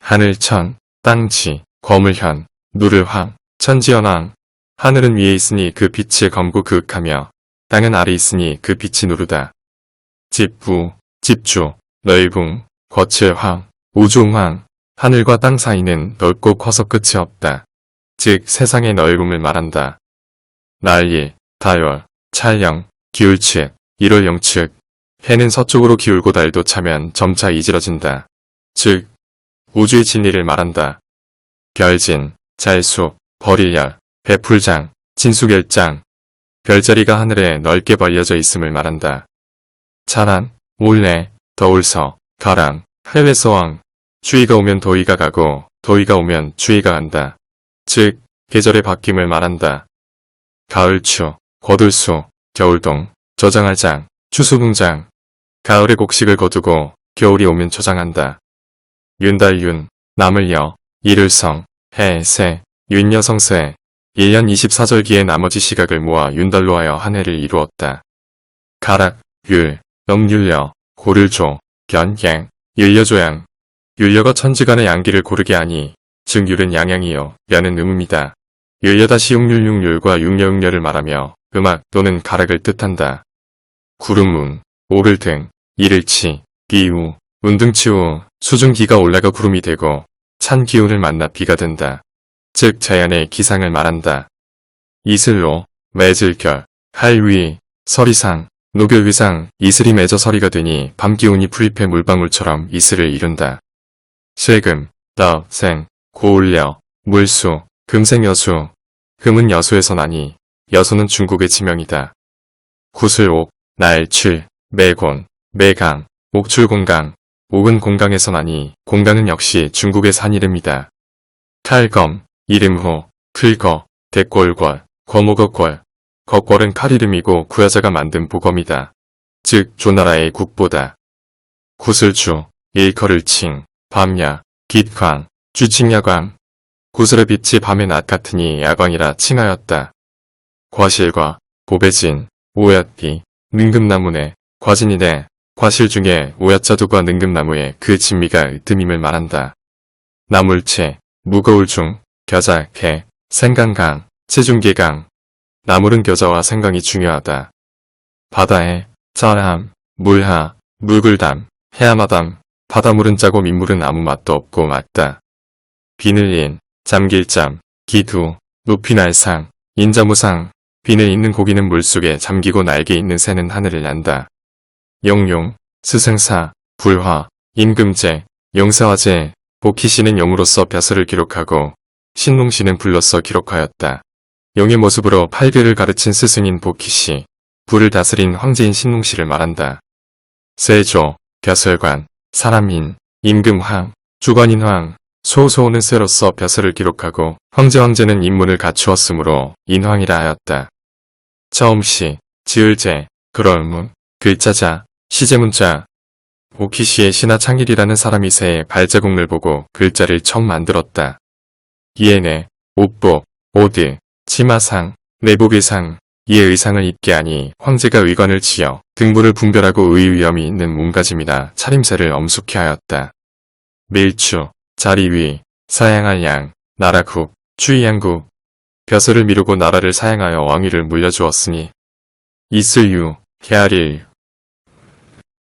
하늘천, 땅지, 거물현, 누르황, 천지연왕. 하늘은 위에 있으니 그 빛이 검고 그윽하며 땅은 아래 있으니 그 빛이 누르다. 집부, 집주, 넓궁, 거칠황, 우중황. 하늘과 땅 사이는 넓고 커서 끝이 없다. 즉 세상의 넓음을 말한다. 날일, 다열, 찰령, 기울측, 일월영측. 해는 서쪽으로 기울고 달도 차면 점차 이질어진다. 즉 우주의 진리를 말한다. 별진, 잘수, 벌일열, 배풀장, 진수결장. 별자리가 하늘에 넓게 벌려져 있음을 말한다. 찬한, 올래, 더울서, 가랑, 해외서왕. 추위가 오면 더위가 가고 더위가 오면 추위가 간다. 즉 계절의 바뀜을 말한다. 가을추, 거둘수, 겨울동, 저장할장, 추수붕장. 가을에 곡식을 거두고 겨울이 오면 저장한다. 윤달윤, 남을여, 일을성, 해, 새, 윤여성세. 1년 24절기의 나머지 시각을 모아 윤달로 하여 한 해를 이루었다. 가락, 율, 넘율려, 고를조, 견, 율려조양. 율려가 천지간의 양기를 고르게 하니 즉 율은 양양이요 려는 음음이다. 율려다시 육률육률과 육려육려를 말하며 음악 또는 가락을 뜻한다. 구름운, 오를 등, 이를치, 비우, 운등치우. 수증기가 올라가 구름이 되고 찬 기운을 만나 비가 된다. 즉 자연의 기상을 말한다. 이슬로, 매질결, 할위, 서리상, 노결위상. 이슬이 맺어 서리가 되니 밤 기운이 풀잎의 물방울처럼 이슬을 이룬다. 실금, 생, 고울려, 물수, 금생여수. 금은 여수에서 나니 여수는 중국의 지명이다. 구슬옥, 날출, 매곤, 매강, 옥출공강. 옥은 공강에서 나니 공강은 역시 중국의 산 이름이다. 칼검, 이름호, 클거, 대골궐, 거모거궐. 거궐은 칼 이름이고 구여자가 만든 보검이다. 즉 조나라의 국보다. 구슬주, 일컬을칭, 밤야, 깃광, 주칭야광. 구슬의 빛이 밤의 낮 같으니 야광이라 칭하였다. 과실과, 보배진, 오얏비, 능금나무네, 과진이네. 과실 중에 오얏자두과 능금나무의 그 진미가 으뜸임을 말한다. 나물채, 무거울중, 겨자, 개, 생강강, 체중계강. 나물은 겨자와 생강이 중요하다. 바다해, 짤함, 물하, 물굴담, 해아마담. 바닷물은 짜고 민물은 아무 맛도 없고 맑다. 비늘인, 잠길잠, 기두, 높이날상, 인자무상. 비늘 있는 고기는 물속에 잠기고 날개 있는 새는 하늘을 난다. 영용, 스승사, 불화, 임금제, 용사화제. 복희씨는 용으로서 벼슬을 기록하고 신농씨는 불로서 기록하였다. 용의 모습으로 팔배를 가르친 스승인 복희씨, 불을 다스린 황제인 신농씨를 말한다. 세조, 벼슬관, 사람인, 임금황, 주관인황. 소소는 쇠로서 벼슬을 기록하고 황제는 인문을 갖추었으므로 인황이라 하였다. 처음시, 지을제, 그럴문, 글자자, 시제문자. 복희씨의 신하창일이라는 사람이 새의 발자국을 보고 글자를 처음 만들었다. 이에네, 옷복, 오드, 치마상, 내복의상. 이에 의상을 입게 하니 황제가 의관을 지어 등부를 분별하고 의위험이 있는 몸가짐이나 차림새를 엄숙히 하였다. 밀추, 자리위, 사양할 양, 나라국, 추이양국. 벼슬을 미루고 나라를 사양하여 왕위를 물려주었으니. 이슬유, 헤아릴.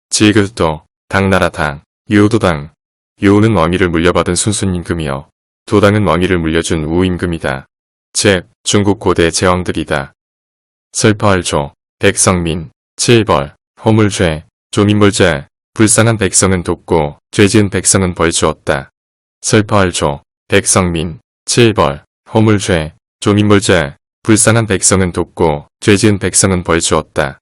질글도, 당나라당, 유도당. 유우는 왕위를 물려받은 순순임금이요 도당은 왕위를 물려준 우임금이다. 즉 중국 고대 제왕들이다. 슬퍼할조, 백성민, 칠벌, 허물죄, 조민벌죄. 불쌍한 백성은 돕고 죄지은 백성은 벌주었다. 슬퍼할조, 백성민, 칠벌, 허물죄, 조민벌죄. 불쌍한 백성은 돕고 죄지은 백성은 벌주었다.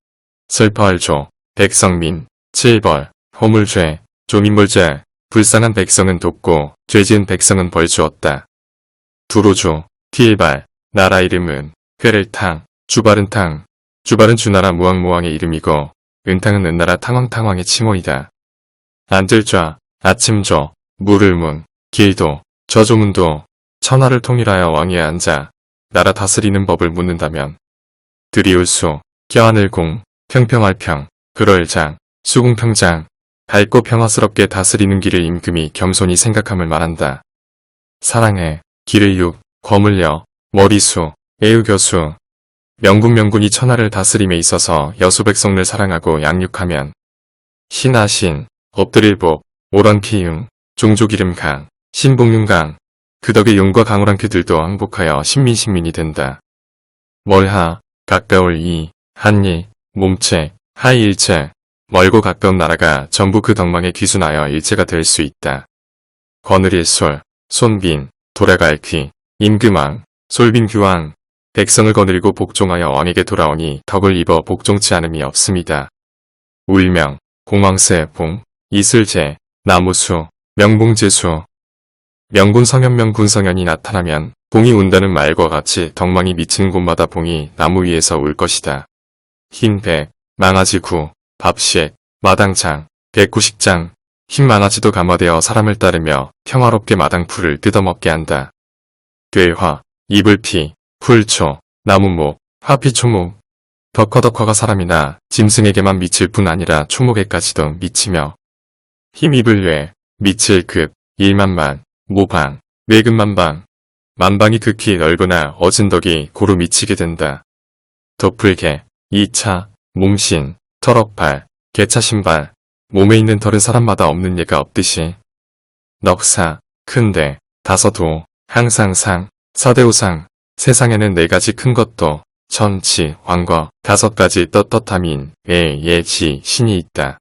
슬퍼할조, 백성민, 칠벌, 허물죄, 조민벌죄. 불쌍한 백성은 돕고 죄지은 백성은 벌주었다. 두로주, 티일발. 나라 이름은 쾌를탕, 주바른탕. 주발은 주나라 무왕무왕의 이름이고 은탕은 은나라 탕왕탕왕의 칭호이다. 안들좌, 아침조, 물을문, 길도, 저조문도. 천하를 통일하여 왕위에 앉아 나라 다스리는 법을 묻는다면. 드리울수, 껴하늘공, 평평할평, 그럴장, 수궁평장. 밝고 평화스럽게 다스리는 길을 임금이 겸손히 생각함을 말한다. 사랑해, 기를육, 거물려, 머리수, 애유교수. 명군이 천하를 다스림에 있어서 여수백성을 사랑하고 양육하면 신하신, 엎드릴복, 오런피융, 종조기름강, 신복륜강, 그 덕에 용과 강호랑 그들도 항복하여 신민이 된다. 멀하, 가까울 이, 한일, 몸체, 하이일체, 멀고 가까운 나라가 전부 그 덕망에 귀순하여 일체가 될 수 있다. 거느릴솔, 손빈, 도래갈퀴, 임금왕, 솔빈규왕, 백성을 거느리고 복종하여 왕에게 돌아오니 덕을 입어 복종치 않음이 없습니다. 울명, 공왕세봉, 이슬제, 나무수, 명봉제수. 명군 성현 군성현이 나타나면 봉이 운다는 말과 같이 덕망이 미친 곳마다 봉이 나무 위에서 울 것이다. 흰백, 망아지구, 밥식, 마당창, 백구식장, 흰 망아지도 감화되어 사람을 따르며 평화롭게 마당풀을 뜯어먹게 한다. 괴화, 이불피, 풀초, 나무목, 화피초목. 덕화가 사람이나 짐승에게만 미칠 뿐 아니라 초목에까지도 미치며 힘입을 뇌, 미칠 급, 일만만, 모방, 뇌근만방. 만방이 극히 넓으나 어진덕이 고루 미치게 된다. 덮을개, 이차, 몸신, 털억발, 개차신발. 몸에 있는 털은 사람마다 없는 예가 없듯이 넉사, 큰데, 다섯호, 항상상, 사대오상. 세상에는 4가지 큰 것도 천치, 왕거, 5가지 떳떳함인 예, 지, 신이 있다.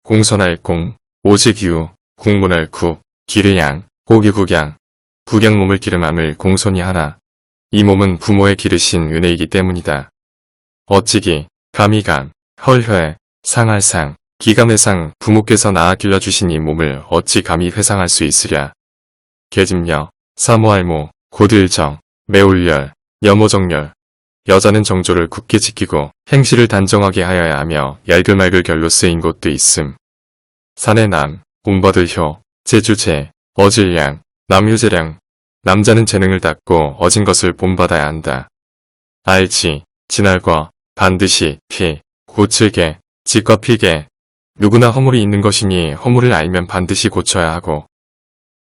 공손할 공, 오직유, 국문할 국, 기르양, 고기국양. 국양 몸을 기름함을 공손히 하라. 이 몸은 부모의 기르신 은혜이기 때문이다. 어찌기, 감이감, 헐회, 상할상, 기감회상. 부모께서 낳아 길러주신 이 몸을 어찌 감히 회상할 수 있으랴. 계집녀, 사모할모, 고들정, 매울열, 여모정열. 여자는 정조를 굳게 지키고 행실을 단정하게 하여야 하며 얄글말글 결로 쓰인 곳도 있음. 산의 남, 운버들효, 제주제, 어질량, 남유재량. 남자는 재능을 닦고 어진 것을 본받아야 한다. 알지, 진알과, 반드시, 피, 고칠게, 직과 피게. 누구나 허물이 있는 것이니 허물을 알면 반드시 고쳐야 하고.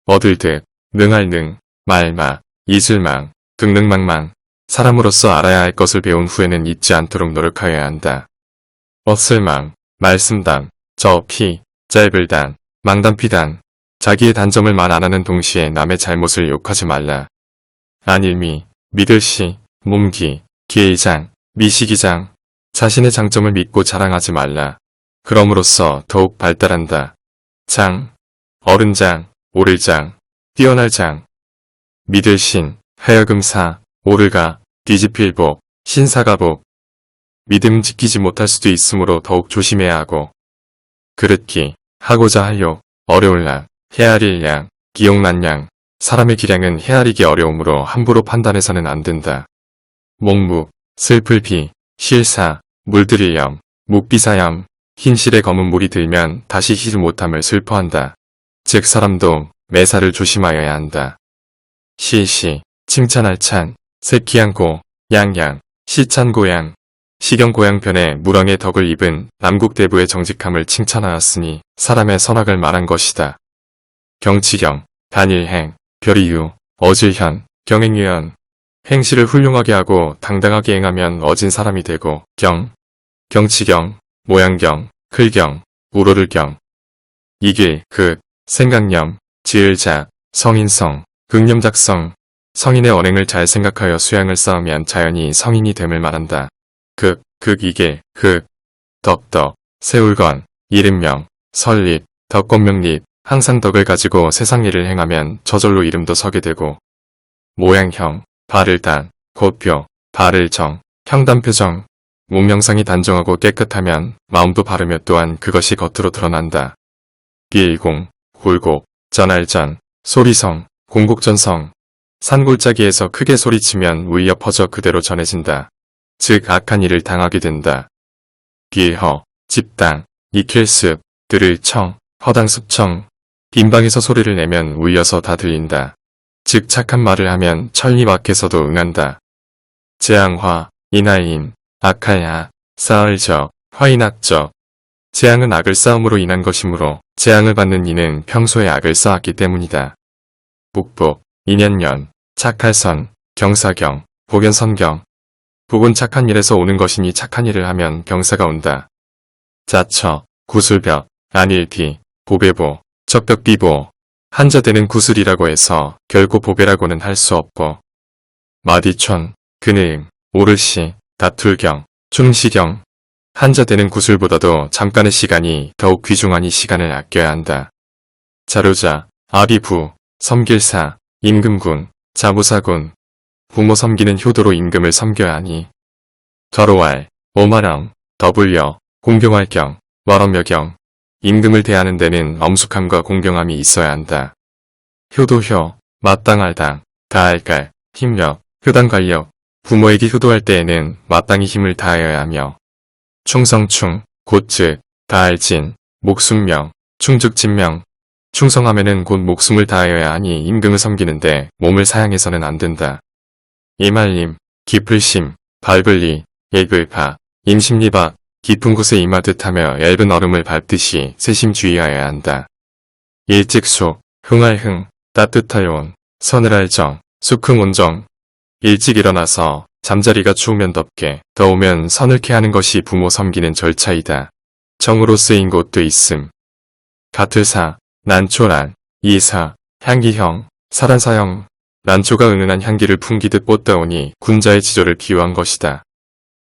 얻을득, 능할 능, 말마, 이슬망, 등능망망. 사람으로서 알아야 할 것을 배운 후에는 잊지 않도록 노력하여야 한다. 얻을망, 말씀단, 저피, 짧을단, 망단피단. 자기의 단점을 말 안 하는 동시에 남의 잘못을 욕하지 말라. 안일미, 믿을시, 몸기, 기회장, 미시기장. 자신의 장점을 믿고 자랑하지 말라. 그럼으로써 더욱 발달한다. 장, 어른장, 오를장, 뛰어날 장. 믿을신, 하여금사, 오를가, 뒤집힐복, 신사가복. 믿음 지키지 못할 수도 있으므로 더욱 조심해야 하고. 그릇기, 하고자 할 욕, 어려울 양, 헤아릴 양, 기용난 양. 사람의 기량은 헤아리기 어려우므로 함부로 판단해서는 안 된다. 목묵, 슬플 비, 실사, 물들일 염, 묵비사염. 흰실에 검은 물이 들면 다시 희지 못함을 슬퍼한다. 즉 사람도 매사를 조심하여야 한다. 시시, 칭찬할 찬, 새끼양고, 양양, 시찬고양. 시경고양편에 무랑의 덕을 입은 남국대부의 정직함을 칭찬하였으니 사람의 선악을 말한 것이다. 경치경, 단일행, 별이유, 어질현, 경행유연. 행실을 훌륭하게 하고 당당하게 행하면 어진 사람이 되고. 경치경, 모양경, 클경, 우로를경. 이길, 생각념, 지을작, 성인성, 극념작성. 성인의 언행을 잘 생각하여 수양을 쌓으면 자연히 성인이 됨을 말한다. 이길, 덕덕, 세울건, 이름명, 설립, 덕권명립. 항상 덕을 가지고 세상 일을 행하면 저절로 이름도 서게 되고. 모양형, 발을단, 곧표, 발을정, 형단표정. 몸명상이 단정하고 깨끗하면 마음도 바르며 또한 그것이 겉으로 드러난다. 비일공, 굴곡, 전알전, 소리성, 공곡전성. 산골짜기에서 크게 소리치면 울려 퍼져 그대로 전해진다. 즉 악한 일을 당하게 된다. 비일허, 집당, 이킬습, 들을 청, 허당습청. 빈방에서 소리를 내면 울려서 다 들린다. 즉 착한 말을 하면 천리 밖에서도 응한다. 재앙화, 인하인, 악하야, 사흘적, 화인악적. 재앙은 악을 쌓음으로 인한 것이므로 재앙을 받는 이는 평소에 악을 쌓았기 때문이다. 북북, 인연년, 착할선, 경사경, 복연선경. 북은 착한 일에서 오는 것이니 착한 일을 하면 경사가 온다. 자처, 구술벽, 안일비, 보배보, 척벽비보. 한자되는 구슬이라고 해서 결코 보배라고는 할 수 없고. 마디촌, 그네임, 오르시, 다툴경, 춘시경. 한자되는 구슬보다도 잠깐의 시간이 더욱 귀중하니 시간을 아껴야 한다. 자루자, 아비부, 섬길사, 임금군, 자부사군. 부모 섬기는 효도로 임금을 섬겨야 하니. 더로왈, 오마령, 더불려, 공경할경, 와럼여경. 임금을 대하는 데는 엄숙함과 공경함이 있어야 한다. 효도효, 마땅할당, 다할갈, 힘력, 효당관력. 부모에게 효도할 때에는 마땅히 힘을 다하여야 하며. 충성충, 곧즉, 다할진, 목숨명, 충즉진명. 충성하면은 곧 목숨을 다하여야 하니 임금을 섬기는데 몸을 사양해서는 안 된다. 이말림, 깊을심, 발블리, 예글파, 임심리박. 깊은 곳에 임하듯 하며 얇은 얼음을 밟듯이 세심주의하여야 한다. 일찍숙, 흥할흥, 따뜻하여온, 서늘할정, 숙흥온정. 일찍 일어나서 잠자리가 추우면 덥게, 더우면 서늘케 하는 것이 부모 섬기는 절차이다. 정으로 쓰인 곳도 있음. 가틀사, 난초란, 이사, 향기형, 사란사형. 난초가 은은한 향기를 풍기듯 뻗다오니 군자의 지조를 비유한 것이다.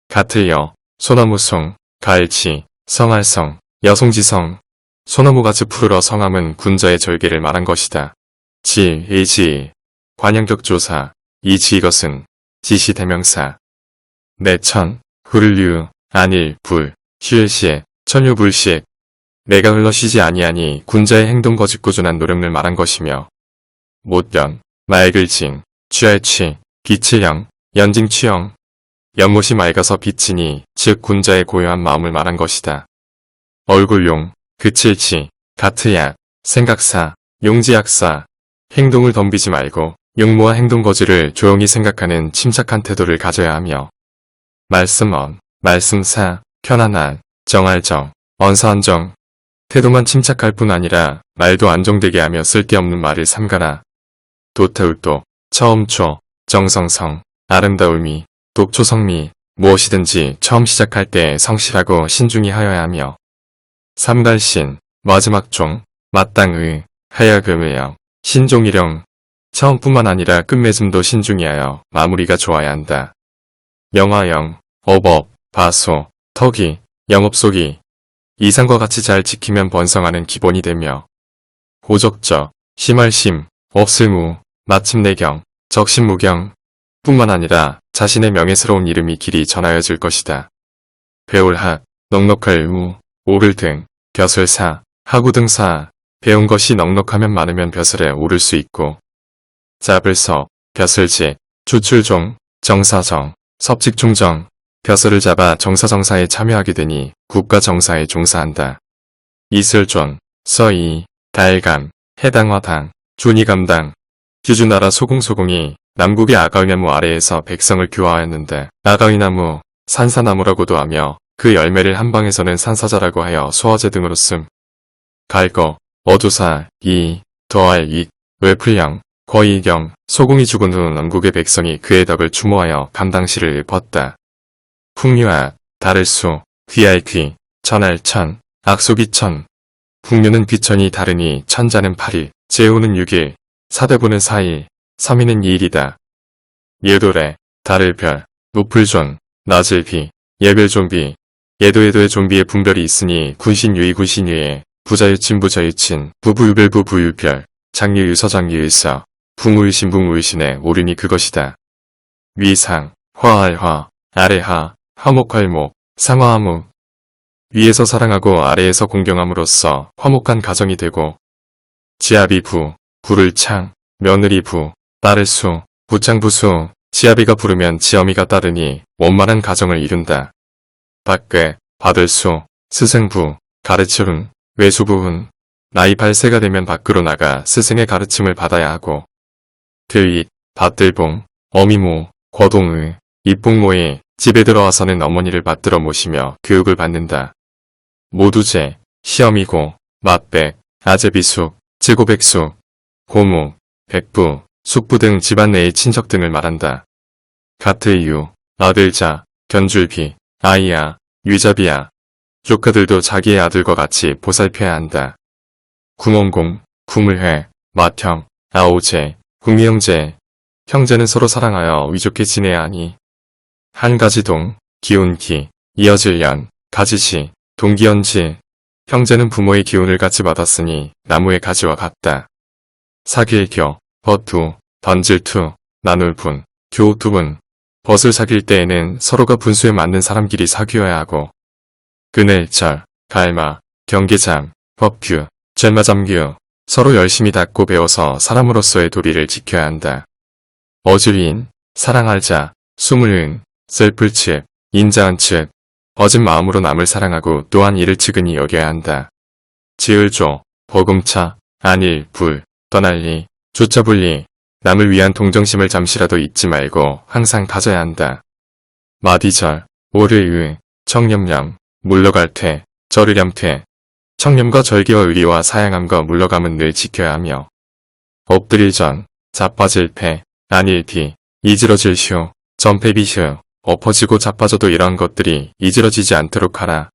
가틀여, 소나무송, 가을치, 성할성, 여송지성. 소나무같이 푸르러 성함은 군자의 절개를 말한 것이다. 지, 의지, 관양격조사, 이지 이것은 지시대명사. 내천, 훌류, 안일, 불, 휴일시에, 천유불식. 내가 흘러 쉬지 아니하니 군자의 행동 거짓꾸준한 노력을 말한 것이며. 못연, 맑을징, 취할취, 기칠형, 연징취형. 연못이 맑아서 비치니 즉 군자의 고요한 마음을 말한 것이다. 얼굴용, 그칠치, 가트약, 생각사, 용지약사. 행동을 덤비지 말고 용모와 행동거지를 조용히 생각하는 침착한 태도를 가져야 하며. 말씀언, 말씀사, 편안한, 정할정, 언사언정. 태도만 침착할 뿐 아니라 말도 안정되게 하며 쓸데없는 말을 삼가라. 도태울도, 처음초, 정성성, 아름다울미, 독초성미. 무엇이든지 처음 시작할 때 성실하고 신중히 하여야 하며. 삼갈신, 마지막종, 마땅의, 하야금의영, 신종일령. 처음뿐만 아니라 끝맺음도 신중히 하여 마무리가 좋아야 한다. 영화영, 어법, 바소, 턱이, 영업속이. 이상과 같이 잘 지키면 번성하는 기본이 되며. 호적적, 심할심, 없을무, 마침내경, 적신무경. 뿐만 아니라 자신의 명예스러운 이름이 길이 전하여질 것이다. 배울학, 넉넉할 우, 오를 등, 벼슬사, 하구 등사. 배운 것이 넉넉하면 많으면 벼슬에 오를 수 있고. 잡을서, 벼슬지, 주출종, 정사정, 섭직중정. 벼슬을 잡아 정사정사에 참여하게 되니 국가 정사에 종사한다. 이슬존, 서이, 다일감, 해당화당, 존이감당. 규주나라 소공소공이 남국의 아가위나무 아래에서 백성을 교화하였는데 아가위나무, 산사나무라고도 하며 그 열매를 한방에서는 산사자라고 하여 소화제 등으로 씀. 갈거, 어두사, 이, 더할 익, 외풀령, 거이경. 소공이 죽은 후 남국의 백성이 그의 덕을 추모하여 감당시를 읊었다. 풍류악, 다를수, 귀알귀, 천할천, 악소기천. 풍류는 귀천이 다르니 천자는 8일, 제후는 6일, 사대부는 4일, 3일은 2일이다. 예도래, 다를별, 노풀존, 낮을비, 예별존비. 예도의 존비에 분별이 있으니 군신유의 군신유에, 부자유친 부자유친, 부부유별 부부유별, 장유유 서장유유서, 붕우유신 붕우유신에 오르니 그것이다. 위상, 화할화, 아래하, 화목할목, 상화화목. 위에서 사랑하고 아래에서 공경함으로써 화목한 가정이 되고. 지압이 부, 부를 창, 며느리 부, 딸을 수, 부창부수. 지압이가 부르면 지엄이가 따르니 원만한 가정을 이룬다. 밖에, 받을 수, 스승부, 가르치름, 외수부훈. 나이 8세가 되면 밖으로 나가 스승의 가르침을 받아야 하고. 들잇, 받들봉, 어미모, 거동의, 입봉모에 집에 들어와서는 어머니를 받들어 모시며 교육을 받는다. 모두제, 시어미고, 맞백, 아제비숙, 제고백숙, 고묵, 백부, 숙부 등 집안 내의 친척 등을 말한다. 가트이유, 아들자, 견줄비, 아이야, 유자비야. 조카들도 자기의 아들과 같이 보살펴야 한다. 구mon공, 구물회, 맏형, 아오제, 구미형제. 형제는 서로 사랑하여 위좋게 지내야 하니. 한가지동, 기운기, 이어질년, 가지시, 동기연지. 형제는 부모의 기운을 같이 받았으니 나무의 가지와 같다. 사길교, 버투, 던질투, 나눌분, 교투분. 벗을 사귈 때에는 서로가 분수에 맞는 사람끼리 사귀어야 하고. 그늘절, 갈마, 경계장, 법규, 절마잠규. 서로 열심히 닦고 배워서 사람으로서의 도리를 지켜야 한다. 어주인, 사랑할자, 수물은, 슬플측, 인자한측. 어진 마음으로 남을 사랑하고 또한 이를 측은히 여겨야 한다. 지을조, 버금차, 안일, 불, 떠날리, 조차불리. 남을 위한 동정심을 잠시라도 잊지 말고 항상 가져야 한다. 마디절, 오르의, 청렴령, 물러갈퇴, 절의렴퇴. 청렴과 절기와 의리와 사양함과 물러감은 늘 지켜야 하며. 엎드릴전, 자빠질패, 안일비, 이지러질휴, 전패비휴. 엎어지고 자빠져도 이러한 것들이 이지러지지 않도록 하라.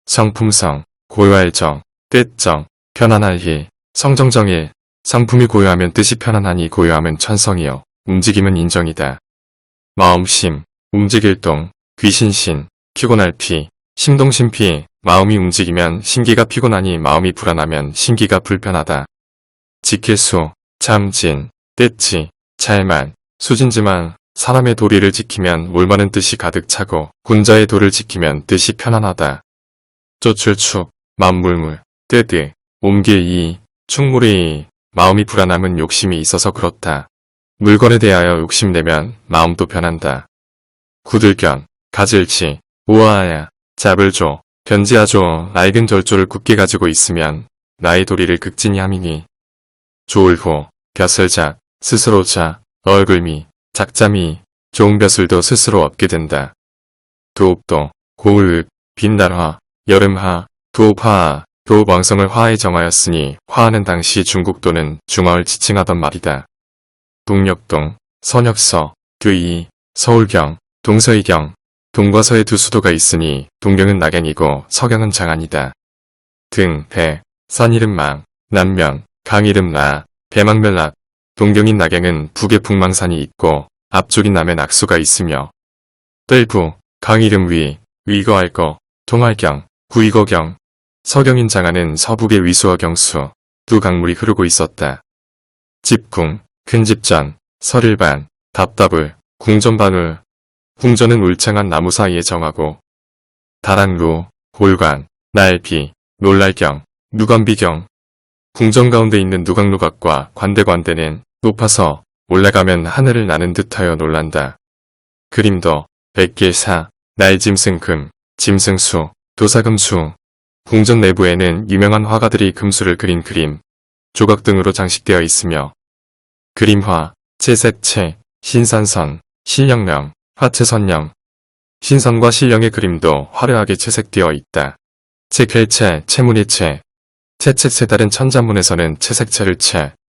성품성, 고요할정, 뜻정, 편안할힐, 성정정일. 성품이 고요하면 뜻이 편안하니 고요하면 천성이요. 움직임은 인정이다. 마음심, 움직일동, 귀신신, 피곤할피, 심동심피. 마음이 움직이면 심기가 피곤하니 마음이 불안하면 심기가 불편하다. 지킬수, 참진, 뜻지, 찰만, 수진지만. 사람의 도리를 지키면 올바른 뜻이 가득 차고 군자의 도를 지키면 뜻이 편안하다. 쪼출축, 만물물, 뜨드, 옮길이, 충무리. 마음이 불안함은 욕심이 있어서 그렇다. 물건에 대하여 욕심내면 마음도 변한다. 구들견, 가질치, 우아하야, 잡을조, 변지하조. 낡은 절조를 굳게 가지고 있으면 나의 도리를 극진히 함이니. 조울호, 벼슬작, 스스로자, 얼굴미, 작자미. 좋은 벼슬도 스스로 얻게 된다. 도읍도, 고을읍, 빈달화, 여름하, 도읍화. 도읍왕성을 화에 정하였으니 화하는 당시 중국도는 중화를 지칭하던 말이다. 동력동, 선역서, 규이, 서울경, 동서이경. 동과 서의 두 수도가 있으니 동경은 낙양이고 서경은 장안이다. 등, 배, 산 이름 망, 남명, 강 이름 나, 배망멸락. 동경인 낙양은 북에 북망산이 있고 앞쪽인 남에 낙수가 있으며. 뜰부, 강 이름 위, 위거할거, 동할경, 구이거경. 서경인 장안은 서북의 위수와 경수, 두 강물이 흐르고 있었다. 집궁, 큰집전, 설일반, 답답을, 궁전반울. 궁전은 울창한 나무 사이에 정하고. 다랑루, 골관, 날비, 놀랄경, 누감비경. 궁전 가운데 있는 누각누각과 관대관대는 높아서 올라가면 하늘을 나는 듯하여 놀란다. 그림도, 백길사, 날짐승금, 짐승수, 도사금수. 궁전 내부에는 유명한 화가들이 금수를 그린 그림, 조각 등으로 장식되어 있으며 그림화, 채색체, 신산선, 신령명, 화채선령. 신선과 신령의 그림도 화려하게 채색되어 있다. 채kel체, 채문의체. 채책체 다른 천자문에서는 채색체를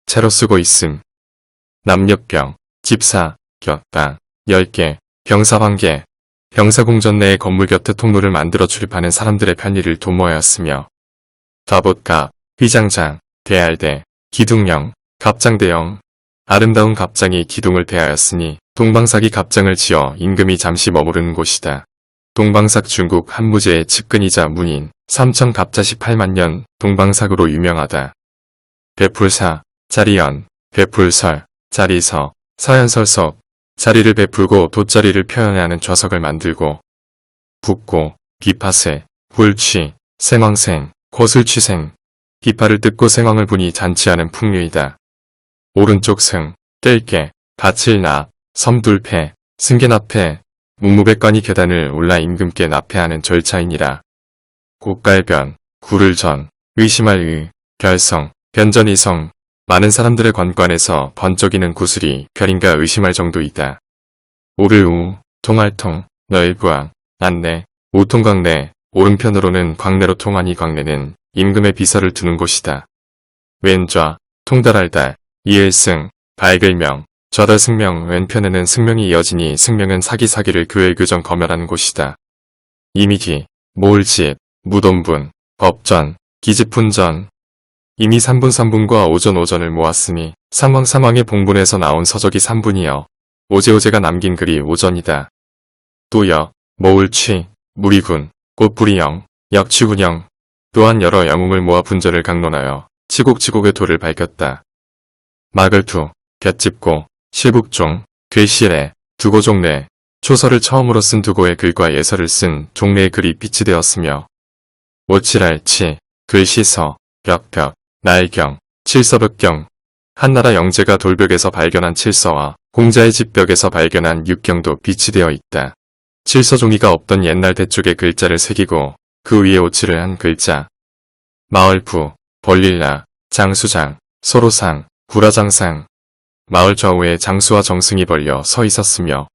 채로 쓰고 있음. 남력병, 집사, 곁당, 10개, 병사환계. 병사궁전 내의 건물 곁에 통로를 만들어 출입하는 사람들의 편리를 도모하였으며. 갑옷갑, 휘장장, 대알대, 기둥령, 갑장대영. 아름다운 갑장이 기둥을 대하였으니 동방삭이 갑장을 지어 임금이 잠시 머무르는 곳이다. 동방삭 중국 한무제의 측근이자 문인, 삼천 갑자시 8만년 동방삭으로 유명하다. 베풀사, 자리연, 베풀설, 자리서, 서연설석. 자리를 베풀고 돗자리를 표현해 하는 좌석을 만들고. 붓고, 비파세, 불취, 생황생, 거술취생. 비파를 뜯고 생황을 부니 잔치하는 풍류이다. 오른쪽 승, 뗄게, 밭을납, 섬둘패, 승계납패. 묵무백관이 계단을 올라 임금께 납패하는 절차이니라. 곡갈변, 구를전, 의심할 의, 결성, 변전이성. 많은 사람들의 관관에서 번쩍이는 구슬이 별인가 의심할 정도이다. 오를우, 통할통, 너일부항, 안내, 오통광내, 오른편으로는 광내로 통하니 광내는 임금의 비서를 두는 곳이다. 왼좌, 통달할달, 이을승, 밝을명, 좌달승명, 왼편에는 승명이 이어지니 승명은 사기사기를 교일교정 검열하는 곳이다. 이미기, 모을집, 무돈분, 법전, 기집훈전. 이미 3분3분과 오전오전을 모았으니 삼왕삼왕의 봉분에서 나온 서적이 3분이여 오제오제가 남긴 글이 오전이다. 또역, 모을취, 무리군, 꽃뿌리영, 역취군영 또한 여러 영웅을 모아 분전을 강론하여 치곡치곡의 도를 밝혔다. 마글투, 곁집고, 실북종, 괴실에, 두고종래, 초서를 처음으로 쓴 두고의 글과 예서를 쓴 종래의 글이 빛이 되었으며 오칠알치, 글시서, 벽벽, 날경, 칠서벽경, 한나라 영제가 돌벽에서 발견한 칠서와 공자의 집벽에서 발견한 육경도 빛이 되어 있다. 칠서종이가 없던 옛날 대쪽에 글자를 새기고 그 위에 오칠을 한 글자. 마을부, 벌릴라, 장수장, 소로상, 구라장상. 마을 좌우에 장수와 정승이 벌려 서 있었으며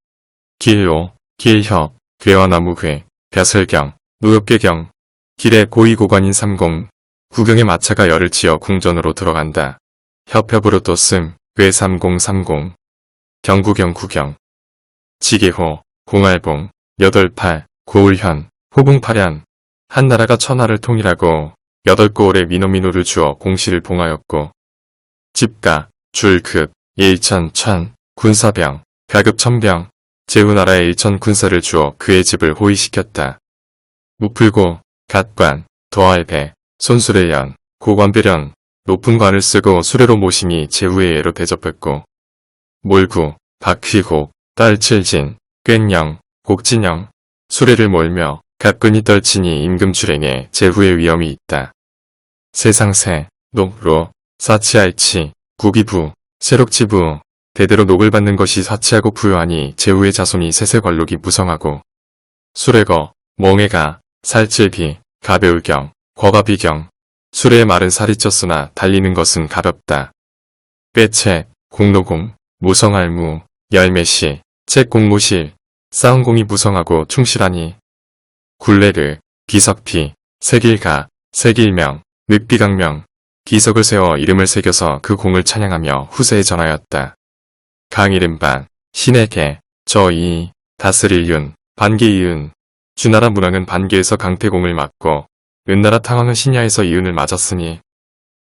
길로, 길협, 괴와나무괴, 벼슬경, 노엽계경, 길에 고위고관인 삼공, 구경의 마차가 열을 지어 궁전으로 들어간다. 협협으로 또 씀, 괴삼공삼공, 경구경구경, 지계호, 공알봉, 여덟팔, 고울현, 호궁팔현. 한나라가 천하를 통일하고 8고을에 민호민호를 주어 공시를 봉하였고 집가, 줄급, 일천, 천, 군사병, 가급 천병, 제후나라에 일천 군사를 주어 그의 집을 호위시켰다. 무풀고, 갓관, 도알배, 손수레연, 고관배련, 높은 관을 쓰고 수레로 모시니 제후의 예로 대접했고 몰구, 박휘곡, 딸칠진, 꽹영, 곡진영, 수레를 몰며 가끈히 떨치니 임금 출행에 제후의 위엄이 있다. 세상세, 녹로, 사치알치, 구기부, 세록치부, 대대로 녹을 받는 것이 사치하고 부요하니 제후의 자손이 세세관록이 무성하고 수레거, 몽해가, 살찔비, 가벼울경, 거가비경, 수레의 말은 살이 쪘으나 달리는 것은 가볍다. 꾀책, 공노공, 무성할무, 열매시, 책공무실, 싸움공이 무성하고 충실하니 굴레르, 기석피, 색일가, 색일명, 늑비강명, 기석을 세워 이름을 새겨서 그 공을 찬양하며 후세에 전하였다. 강이른반, 신에게, 저이, 다스릴윤, 반계이은, 주나라 문왕은 반계에서 강태공을 맞고 은나라 탕왕은 신야에서 이은을 맞았으니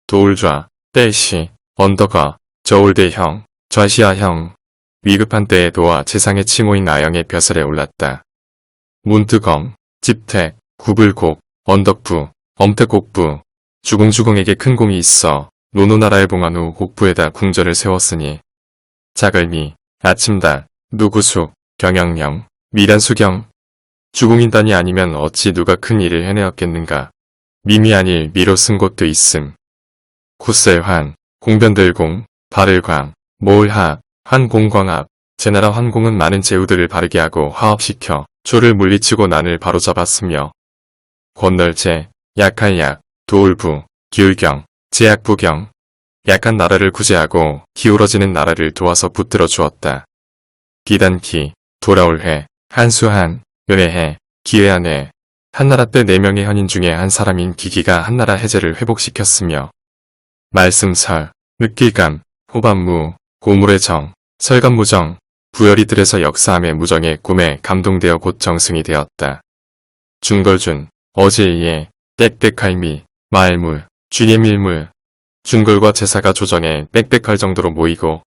도울좌, 떼시, 언덕어, 저울대형, 좌시아형, 위급한 때에 도와 재상의 칭호인 아영의 벼슬에 올랐다. 문뜨검, 집택, 구불곡, 언덕부, 엄택곡부, 주공주공에게 큰 공이 있어 노노나라에 봉한 후 곡부에다 궁전을 세웠으니 자글미, 아침달, 누구숙, 경영령, 미란수경, 주공인단이 아니면 어찌 누가 큰 일을 해내었겠는가. 미미 아닐 미로 쓴 곳도 있음. 구셀환, 공변들공, 발을광, 모을합, 환공광합. 제나라 환공은 많은 제후들을 바르게 하고 화합시켜 조를 물리치고 난을 바로잡았으며 권널제, 약할약, 도울부, 기울경, 제약부경. 약한 나라를 구제하고 기울어지는 나라를 도와서 붙들어 주었다. 기단기, 돌아올해, 한수한, 은혜해, 기회한해. 한나라 때 4명의 현인 중에 한 사람인 기기가 한나라 해제를 회복시켰으며 말씀설, 늑길감, 호반무, 고물의 정, 설감무정, 부열이들에서 역사함의 무정의 꿈에 감동되어 곧 정승이 되었다. 중걸준, 어제이에, 빽빽할미, 마을물, 쥐예밀물, 중걸과 제사가 조정에 빽빽할 정도로 모이고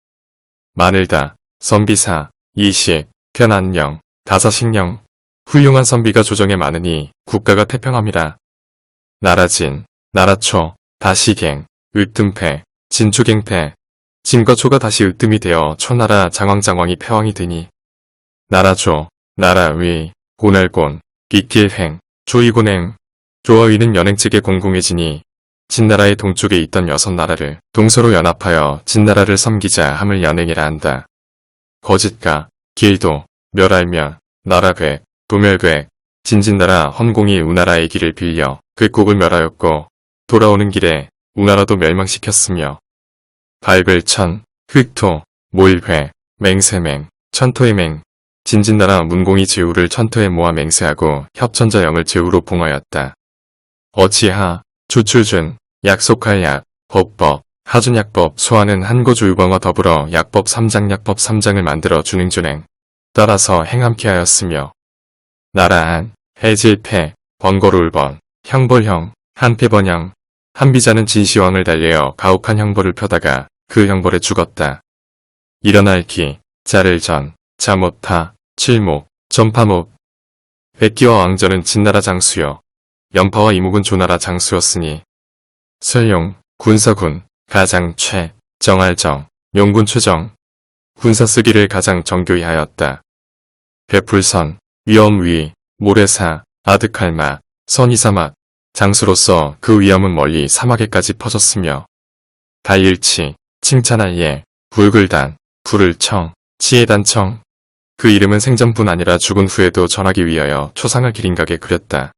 마늘다, 선비사, 이식, 편안령, 다사식령, 훌륭한 선비가 조정에 많으니 국가가 태평함이라. 나라진, 나라초, 다시갱, 으뜸패, 진초갱패, 진과 초가 다시 으뜸이 되어 초나라 장왕장왕이 패왕이 되니 나라조, 나라의, 고날곤, 기길행, 조이곤행, 조어위는 연행측에 공공해지니 진나라의 동쪽에 있던 6나라를 동서로 연합하여 진나라를 섬기자 함을 연행이라 한다. 거짓가, 길도, 멸할멸, 나라괴, 도멸괴, 진진나라 헌공이 우나라의 길을 빌려 그 곡을 멸하였고 돌아오는 길에 우나라도 멸망시켰으며 발글천, 흑토, 모일회, 맹세맹, 천토의맹, 진진나라 문공이 제후를 천토에 모아 맹세하고 협천자 영을 제후로 봉하였다. 어치하, 주출준, 약속할 약, 법법, 하준약법 소하는 한고조유광과 더불어 약법 3장 약법 3장을 만들어 준행준행 따라서 행함케 하였으며 나라한, 해질패, 번거로울번, 형벌형, 한패번형, 한비자는 진시황을 달래어 가혹한 형벌을 펴다가 그 형벌에 죽었다. 일어날기, 자를전, 자모타, 칠목, 전파목, 백기와 왕전은 진나라 장수여, 연파와 이목은 조나라 장수였으니 설용, 군서군, 가장 최, 정할정, 용군 최정, 군사 쓰기를 가장 정교히 하였다. 배풀선, 위엄위, 모래사, 아득할마, 선이사막, 장수로서 그 위엄은 멀리 사막에까지 퍼졌으며 달일치, 칭찬할 예, 불글단, 불을 청, 치해단청 그 이름은 생전뿐 아니라 죽은 후에도 전하기 위하여 초상을 기린각에 그렸다.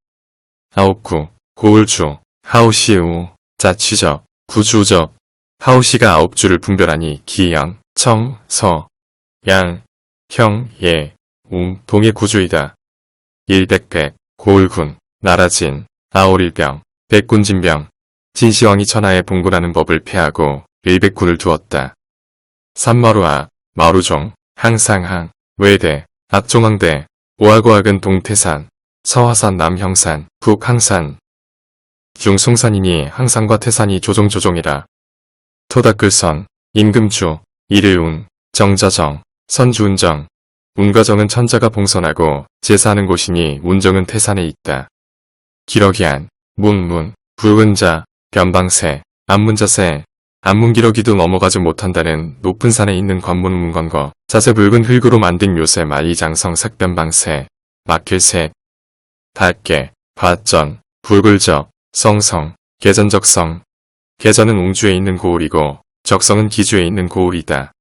아홉구, 고을주, 하우시우, 자취적, 구주적, 하우시가 9주를 분별하니 기양, 청, 서, 양, 형, 예, 동의 구주이다. 일백백, 고을군, 나라진, 아오릴병, 백군진병, 진시황이 천하에 봉군하는 법을 폐하고 일백군을 두었다. 삼마루아, 마루종, 항상항, 외대, 악종항대, 오하고학은 동태산, 서화산 남형산, 북항산, 중송산이니 항산과 태산이 조종이라. 토닥글선, 임금주, 이르운, 정자정, 선주운정, 운가정은 천자가 봉선하고 제사하는 곳이니 운정은 태산에 있다. 기러기안, 문문, 붉은자, 변방새, 안문자새, 안문기러기도 넘어가지 못한다는 높은 산에 있는 관문문관거, 자세 붉은 흙으로 만든 요새 만리장성 색변방새, 막힐새, 달개, 밭전, 불굴적, 성성, 계전적성, 계전은 웅주에 있는 고을이고 적성은 기주에 있는 고을이다.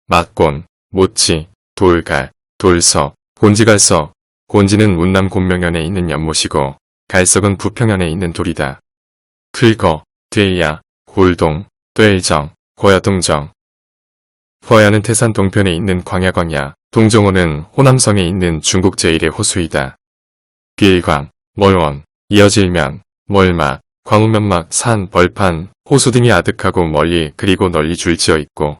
막곤, 모치, 돌갈, 돌석, 곤지갈석, 곤지는 운남 곤명현에 있는 연못이고 갈석은 부평현에 있는 돌이다. 풀거, 되야, 골동, 뙤정, 고야동정. 호야는 태산 동편에 있는 광야광야, 동정호는 호남성에 있는 중국 제1의 호수이다. 길광, 멀원, 이어질면, 멀막, 광우면막, 산, 벌판, 호수 등이 아득하고 멀리 그리고 널리 줄지어 있고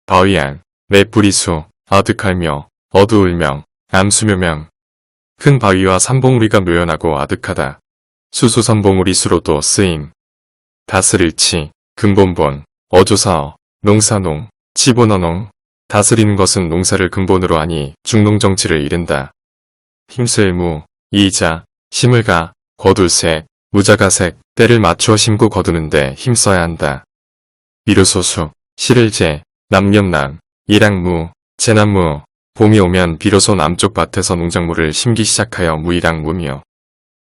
바위안, 맷뿌리수, 아득할며, 어두울명, 암수묘명. 큰 바위와 삼봉우리가 묘연하고 아득하다. 수수선봉우리 수로도 쓰임. 다스릴치, 근본본, 어조사어, 농사농, 치본어농. 다스리는 것은 농사를 근본으로 하니 중농정치를 이른다. 힘쓸무, 이자, 심을가, 거둘색, 무자가색, 때를 맞추어 심고 거두는데 힘써야 한다. 비로소수, 실을제, 남념남, 일양무, 제남무, 봄이 오면 비로소 남쪽 밭에서 농작물을 심기 시작하여 무일양무며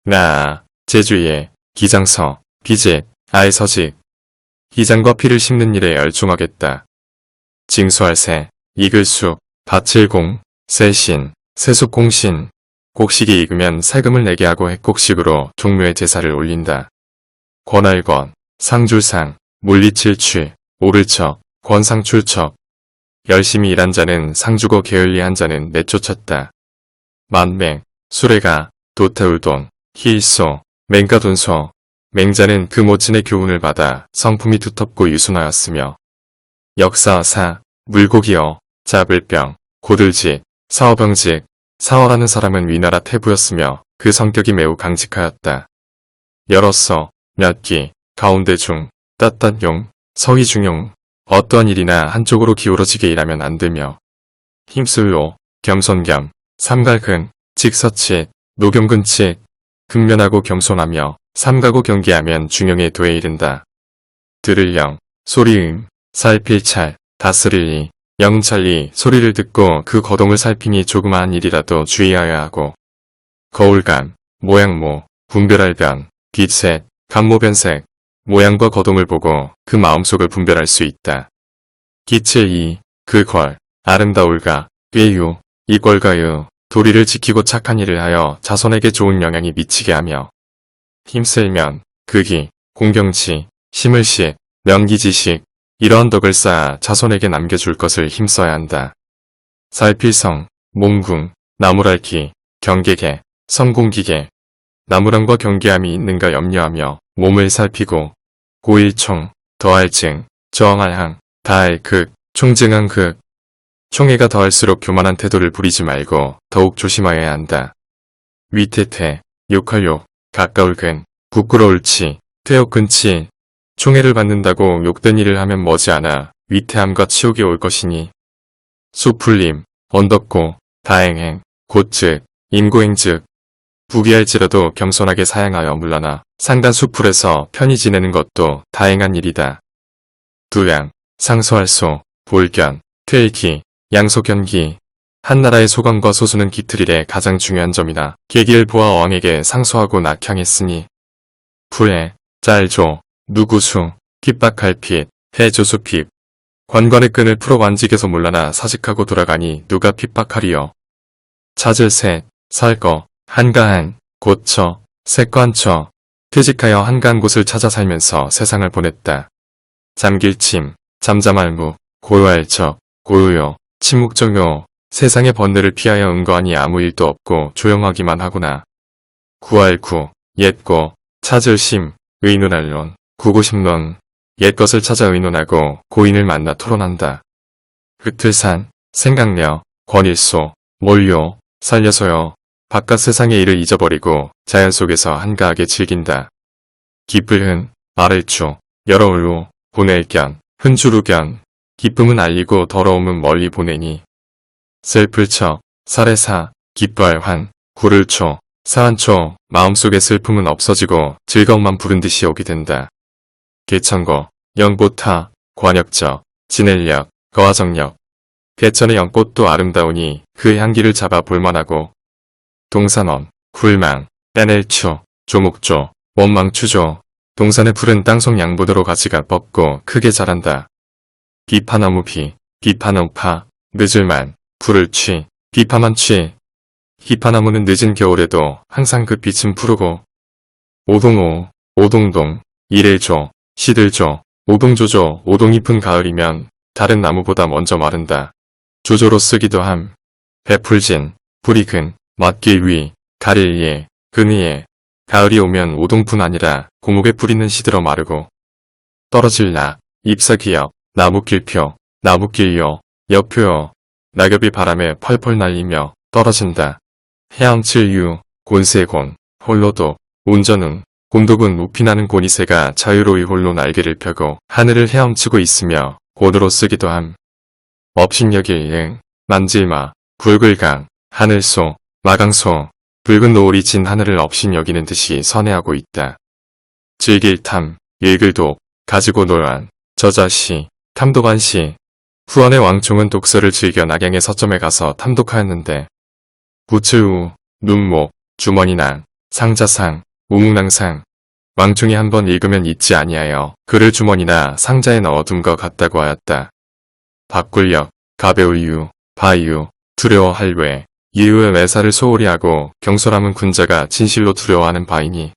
나, 제주예, 기장서, 비제, 아이서직, 기장과 피를 심는 일에 열중하겠다. 징수할새, 이글숙, 밭칠공, 세신, 세숙공신, 곡식이 익으면 세금을 내게 하고 핵곡식으로 종묘의 제사를 올린다. 권알권, 상줄상, 물리칠취, 오를척, 권상출척. 열심히 일한 자는 상주고 게을리한 자는 내쫓았다. 만맹, 수레가, 도태울돈, 희일소, 맹가돈소, 맹자는 그 모친의 교훈을 받아 성품이 두텁고 유순하였으며 역사사, 물고기어, 잡을병, 고들직, 사어병직, 사어라는 사람은 위나라 태부였으며 그 성격이 매우 강직하였다. 열었어, 몇기, 가운데 중, 땄땄용, 서위중용, 어떠한 일이나 한쪽으로 기울어지게 일하면 안 되며 힘쓸로, 겸손겸, 삼갈근, 직서치, 노경근치, 근면하고 겸손하며 삼가고 경계하면 중용에 도에 이른다. 들을령, 소리음, 살필찰, 다스릴리, 영찰리 소리를 듣고 그 거동을 살피니 조그마한 일이라도 주의하여야 하고 거울감, 모양모, 분별할변, 빛색, 감모변색, 모양과 거동을 보고 그 마음속을 분별할 수 있다. 기칠이, 그궐, 아름다울가, 꾀유, 이궐가유, 도리를 지키고 착한 일을 하여 자손에게 좋은 영향이 미치게 하며 힘쓸면, 극이, 공경치, 심을식, 명기지식, 이러한 덕을 쌓아 자손에게 남겨줄 것을 힘써야 한다. 살필성, 몽궁, 나무랄기, 경계계, 성공기계, 나무랑과 경계함이 있는가 염려하며 몸을 살피고 고일총, 더할증, 저항할 항, 다할 극, 총증한 극. 총애가 더할수록 교만한 태도를 부리지 말고 더욱 조심하여야 한다. 위태퇴, 욕할 욕, 가까울 근, 부끄러울치, 퇴욕근치. 총애를 받는다고 욕된 일을 하면 머지않아 위태함과 치욕이 올 것이니. 수풀림, 언덕고, 다행행, 곧즉, 임고행즉. 부귀할지라도 겸손하게 사양하여 물러나 상단 수풀에서 편히 지내는 것도 다행한 일이다. 두양, 상소할소, 볼견, 퇴일기, 양소견기. 한나라의 소관과 소수는 기틀일의 가장 중요한 점이나 계기를 보아 왕에게 상소하고 낙향했으니 부해, 짤조, 누구수, 핍박할핏, 해조수핍. 관관의 끈을 풀어 완직에서 물러나 사직하고 돌아가니 누가 핍박하리요. 찾을 셋, 살거, 한가한, 고처, 색관처. 퇴직하여 한가한 곳을 찾아 살면서 세상을 보냈다. 잠길침, 잠잠할무, 고요할 적, 고요요, 침묵정요. 세상의 번뇌를 피하여 은거하니 아무 일도 없고 조용하기만 하구나. 구할구, 옛고, 찾을 심, 의논할론, 구고심론. 옛것을 찾아 의논하고 고인을 만나 토론한다. 흩틀산, 생각려, 권일소, 몰요, 살려서요. 바깥 세상의 일을 잊어버리고 자연 속에서 한가하게 즐긴다. 기쁠흔, 아를추, 여러울로, 보낼견, 흔주루견. 기쁨은 알리고 더러움은 멀리 보내니. 슬플처, 살해사, 기뻐할 환, 구를초, 사한초. 마음속의 슬픔은 없어지고 즐거움만 부른 듯이 오게 된다. 개천고, 연꽃타, 관역적, 진엘력, 거화정력. 개천의 연꽃도 아름다우니 그 향기를 잡아 볼만하고. 동산원, 굴망, 빼낼추, 조목조, 원망추조. 동산의 푸른 땅속 양보도로 가지가 뻗고 크게 자란다. 비파나무 비, 비파나무파, 늦을만, 불을 취, 비파만 취. 비파나무는 늦은 겨울에도 항상 그 빛은 푸르고. 오동오, 오동동, 이래조, 시들조, 오동조조. 오동잎은 가을이면 다른 나무보다 먼저 마른다. 조조로 쓰기도 함. 배풀진, 불이근, 맞길 위, 가릴 예, 근위에. 가을이 오면 오동뿐 아니라 고목에 뿌리는 시들어 마르고. 떨어질 낙, 잎사귀엽, 나무길표, 나무길요, 역표요. 낙엽이 바람에 펄펄 날리며 떨어진다. 해양칠유, 곤세곤, 홀로독, 운전응. 곤독은 우피나는 고니새가 자유로이 홀로 날개를 펴고 하늘을 헤엄치고 있으며 곤으로 쓰기도 함. 업신여길응, 만질마, 붉을강, 하늘소, 마강소. 붉은 노을이 진 하늘을 업신 여기는 듯이 선회하고 있다. 즐길탐, 읽을독, 가지고 놀안, 저자시, 탐독한시. 후원의 왕총은 독서를 즐겨 낙양의 서점에 가서 탐독하였는데 부츠우, 눈목, 주머니낭, 상자상, 우묵낭상. 왕총이 한번 읽으면 잊지 아니하여 글을 주머니나 상자에 넣어둔 것 같다고 하였다. 박굴력, 가벼울유, 바유, 두려워할 외. 이유의 외사를 소홀히 하고 경솔함은 군자가 진실로 두려워하는 바이니.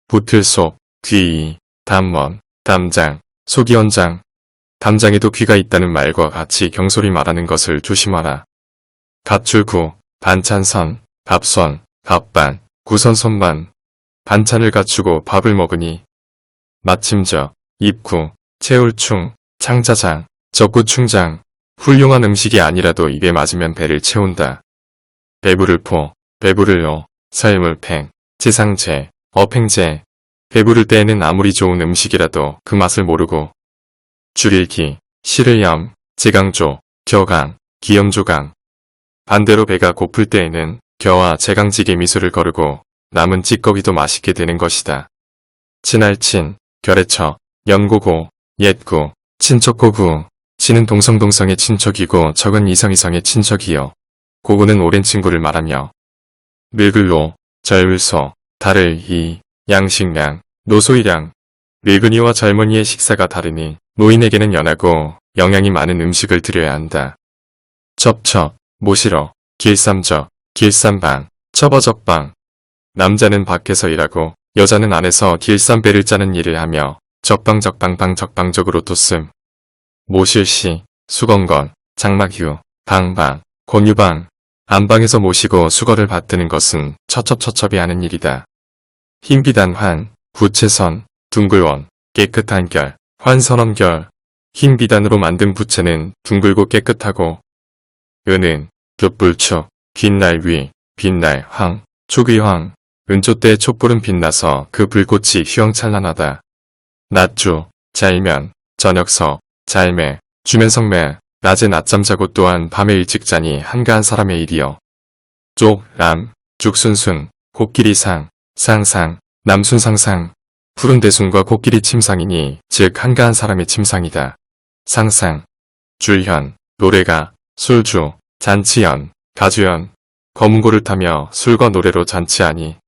부틀속, 귀이, 담원, 담장, 소기원장. 담장에도 귀가 있다는 말과 같이 경솔히 말하는 것을 조심하라. 갑출구, 반찬선, 밥선, 밥반, 구선선반. 반찬을 갖추고 밥을 먹으니. 마침저, 입구, 채울충, 창자장, 적구충장. 훌륭한 음식이 아니라도 입에 맞으면 배를 채운다. 배부를 포, 배부를 어, 설물팽, 지상제, 어팽제. 배부를 때에는 아무리 좋은 음식이라도 그 맛을 모르고. 줄일기, 시를염, 제강조, 겨강, 기염조강. 반대로 배가 고플 때에는 겨와 제강지게 미소를 거르고 남은 찌꺼기도 맛있게 되는 것이다. 친할친, 결애처, 연고고, 옛구, 친척고구. 친은 동성동성의 친척이고 적은 이성이성의 친척이요. 고구는 오랜 친구를 말하며. 늙을로, 젊을소, 달을 이, 양식량, 노소이량. 늙은이와 젊은이의 식사가 다르니 노인에게는 연하고 영양이 많은 음식을 드려야 한다. 첩첩, 모시러, 길쌈적, 길쌈방, 처버적방. 남자는 밖에서 일하고 여자는 안에서 길쌈배를 짜는 일을 하며 적방적방방 적방적으로 뒀음. 모실시, 수건건, 장막휴, 방방, 권유방. 안방에서 모시고 수거를 받드는 것은 처첩처첩이 하는 일이다. 흰빛한 환, 부채선, 둥글원, 깨끗한 결, 환선엄결. 흰 비단으로 만든 부채는 둥글고 깨끗하고 은은 긋불축, 귓날 위, 빛날 황, 초귀황, 은촛대의 촛불은 빛나서 그 불꽃이 휘황찬란하다. 낮주, 잘면, 저녁서, 잘매, 주면성매, 낮에 낮잠 자고 또한 밤에 일찍 자니 한가한 사람의 일이여. 쪽, 람, 죽순순, 코끼리상, 상상, 남순상상, 푸른 대순과 코끼리 침상이니 즉 한가한 사람의 침상이다. 상상, 줄현, 노래가, 술주, 잔치연, 가주연, 검은고를 타며 술과 노래로 잔치하니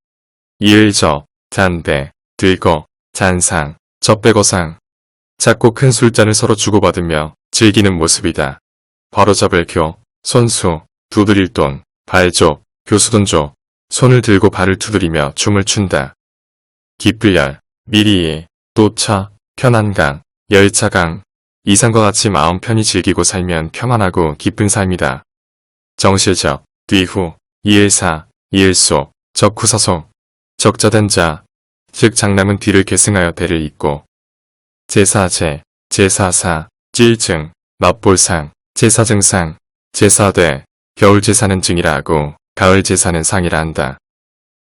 이을저, 잔배, 들거, 잔상, 젖배거상, 작고 큰 술잔을 서로 주고받으며 즐기는 모습이다. 바로잡을 교, 손수, 두드릴 돈, 발조, 교수돈조, 손을 들고 발을 두드리며 춤을 춘다. 기쁠열, 미리에, 또차, 편안강, 열차강, 이상과 같이 마음 편히 즐기고 살면 평안하고 기쁜 삶이다. 정실적, 뒤후, 이을사, 이을속, 적후사속, 적자된 자, 즉 장남은 뒤를 계승하여 대를 잇고 제사제, 제사사, 찔증, 맛볼상, 제사증상, 제사대, 겨울제사는 증이라 하고 가을제사는 상이라 한다.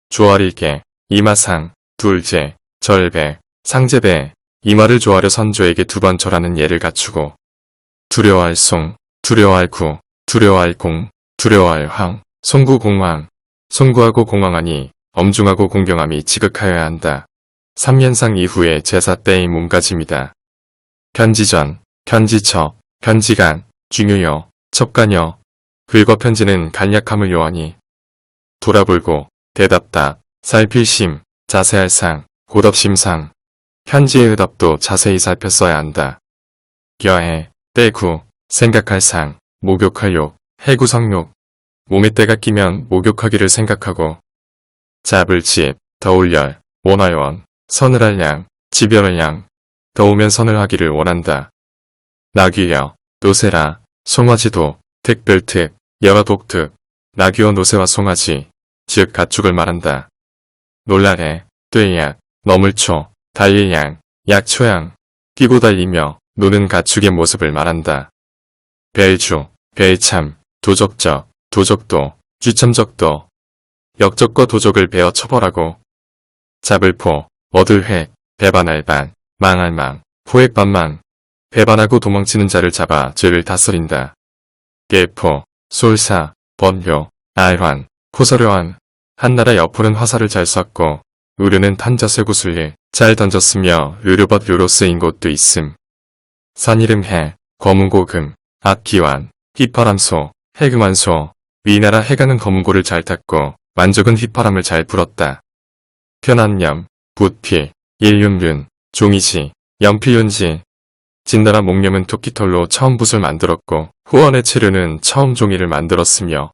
조아릴게, 이마상, 둘제, 절배, 상제배, 이마를 조아려 선조에게 두 번 절하는 예를 갖추고 두려워할 송, 두려워할 구, 두려워할 공, 두려워할 황, 송구공황, 송구하고 공황하니 엄중하고 공경함이 지극하여야 한다. 3년상 이후에 제사 때의 몸가짐이다. 편지전, 편지첩, 편지간, 중요여, 첩간여, 글과 편지는 간략함을 요하니 돌아볼고, 대답답, 살필심, 자세할 상, 곧업심상, 편지의 의답도 자세히 살폈어야 한다. 여해, 때구, 생각할 상, 목욕할 욕, 해구성욕, 몸에 때가 끼면 목욕하기를 생각하고 잡을 집, 더울열, 원할원, 선을 양, 지별할 양, 더우면 선을 하기를 원한다. 나귀여, 노세라, 송아지도, 특별특, 여가독특, 나귀와 노새와 송아지, 즉 가축을 말한다. 놀라래, 떼약, 너물초, 달릴양, 약초양, 끼고 달리며 노는 가축의 모습을 말한다. 별주, 별참, 도적적, 도적도, 쥐참적도, 역적과 도적을 베어 처벌하고 잡을포, 얻을획, 배반할반, 망할망, 포획반망, 배반하고 도망치는 자를 잡아 죄를 다스린다. 계포, 솔사, 번효, 알환, 포서료한, 한나라 여포는 화살을 잘 쐈고 의료는 탄자쇠 구슬을 잘 던졌으며 의료벗 료로 쓰인 곳도 있음. 산이름 해, 검은고금, 악기완, 휘파람소, 해금완소, 위나라 해강은 검은고를 잘 탔고 만족은 휘파람을 잘 불었다. 편안염, 붓필, 일윤륜, 종이지, 연필윤지, 진나라 목념은 토끼털로 처음 붓을 만들었고 후원의 체류는 처음 종이를 만들었으며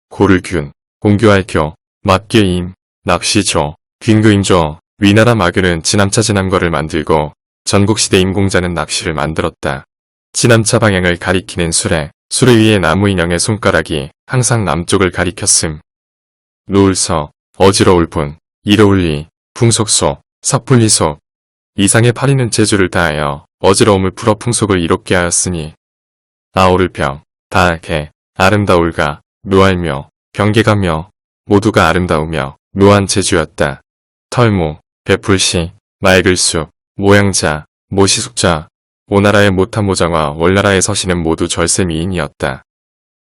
고를균, 공교할교, 막귀임, 납시조, 균교임조, 위나라 마교는 지남차 지남거를 만들고 전국시대 임공자는 납시를 만들었다. 지남차 방향을 가리키는 수레, 수레 위에 나무 인형의 손가락이 항상 남쪽을 가리켰음. 노을서, 어지러울 분, 이로울리, 풍속소, 섣불리속, 이상의 파리는 재주를 다하여 어지러움을 풀어 풍속을 이롭게 하였으니 아오를평, 다해, 아름다울가, 묘할며, 병개가며 모두가 아름다우며 묘한 재주였다. 털모, 베풀시, 맑을수, 모양자, 모시숙자, 오나라의 모타모장과 월나라의 서신은 모두 절세 미인이었다.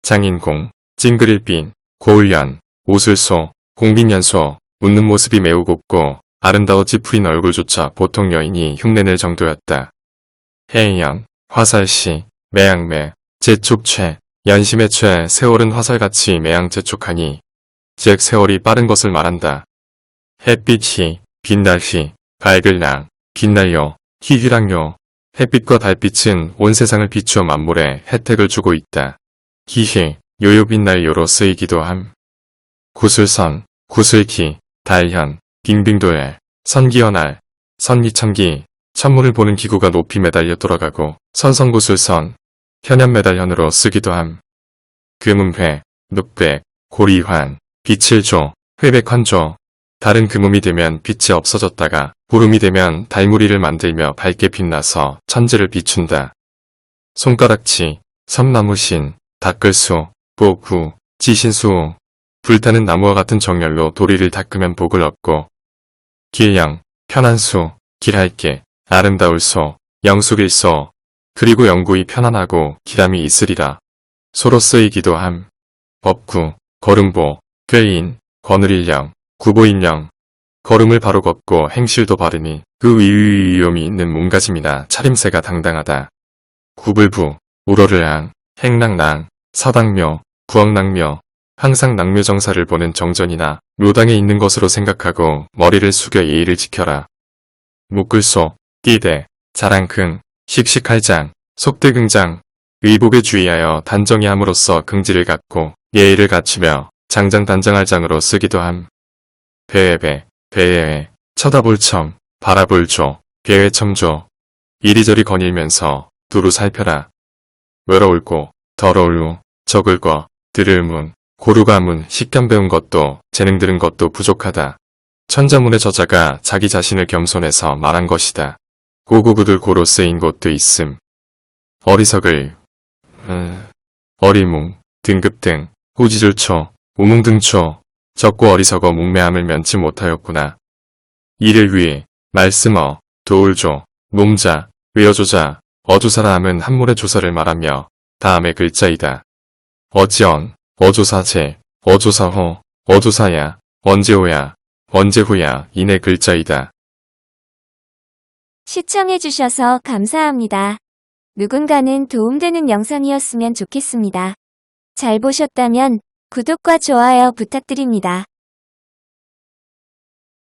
장인공, 찡그릴빈, 고울연, 오술소, 공빈연소, 웃는 모습이 매우 곱고 아름다워 찌푸린 얼굴조차 보통 여인이 흉내낼 정도였다. 해인연, 화살시, 매양매, 재촉최, 연심의 최, 세월은 화살같이 매양재촉하니 즉 세월이 빠른 것을 말한다. 햇빛이, 빛날시, 밝을랑, 빛날요, 희휘랑요, 햇빛과 달빛은 온 세상을 비추어 만물에 혜택을 주고 있다. 희희, 요요빛날요로 쓰이기도 함. 구술선, 구술기, 달현, 빙빙도엘, 선기현알, 선기천기, 천문을 보는 기구가 높이 매달려 돌아가고 선성구술선, 현현매달현으로 쓰기도 함. 금음회, 늑백, 고리환, 빛을 줘, 회백환조. 달은 금음이 되면 빛이 없어졌다가 구름이 되면 달무리를 만들며 밝게 빛나서 천지를 비춘다. 손가락치, 섬나무신, 닦을수, 보구, 지신수. 불타는 나무와 같은 정열로 도리를 닦으면 복을 얻고. 길영, 편안수, 길할게, 아름다울 소, 영숙일소. 그리고 영구히 편안하고 기람이 있으리라. 소로 쓰이기도 함. 법구, 거름보, 꾀인, 거느릴령, 구보인령. 걸음을 바로 걷고 행실도 바르니 그 위위위엄이 있는 몸가짐이나 차림새가 당당하다. 구불부, 우러를항, 행랑랑, 서당묘, 부엉랑묘. 항상 낭묘정사를 보는 정전이나 묘당에 있는 것으로 생각하고 머리를 숙여 예의를 지켜라. 묶을소, 띠대, 자랑긍, 식식할장, 속대긍장. 의복에 주의하여 단정히 함으로써 긍지를 갖고 예의를 갖추며 장장단정할 장으로 쓰기도 함. 배외배, 배외회, 쳐다볼 첨, 바라볼 조, 배외첨조. 이리저리 거닐면서 두루 살펴라. 외로울고, 더러울우, 적을 거, 들을 문, 고루가문, 식견 배운 것도, 재능 들은 것도 부족하다. 천자문의 저자가 자기 자신을 겸손해서 말한 것이다. 고구구들 고로 쓰인 곳도 있음. 어리석을, 어리뭉, 등급등, 후지줄초, 우뭉등초. 적고 어리석어 뭉매함을 면치 못하였구나. 이를 위해 말씀어, 도울조, 몸자, 외어조자, 어조사라 함은 한물의 조사를 말하며 다음의 글자이다. 어지언, 어조사제, 어조사호, 어조사야, 언제호야, 언제후야 인의 글자이다. 시청해주셔서 감사합니다. 누군가는 도움되는 영상이었으면 좋겠습니다. 잘 보셨다면 구독과 좋아요 부탁드립니다.